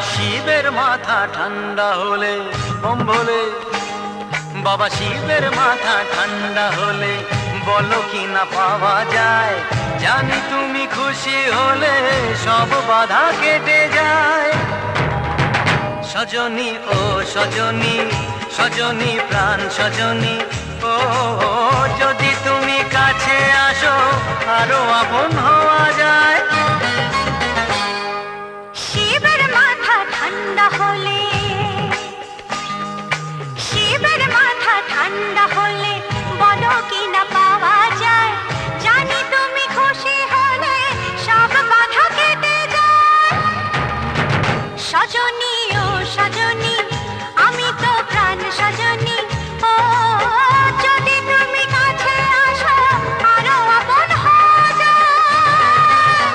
শিবের মাথা ঠান্ডা হলে বোম ভোলে, বাবা শিবের মাথা ঠান্ডা হলে বলো কি না পাওয়া যায়। জানি তুমি খুশি হলে সব বাধা কেটে যায়। সজনী ও সজনী, সজনী প্রাণ সজনী, ও যদি তুমি কাছে আসো আরো আপন হওয়া যায়।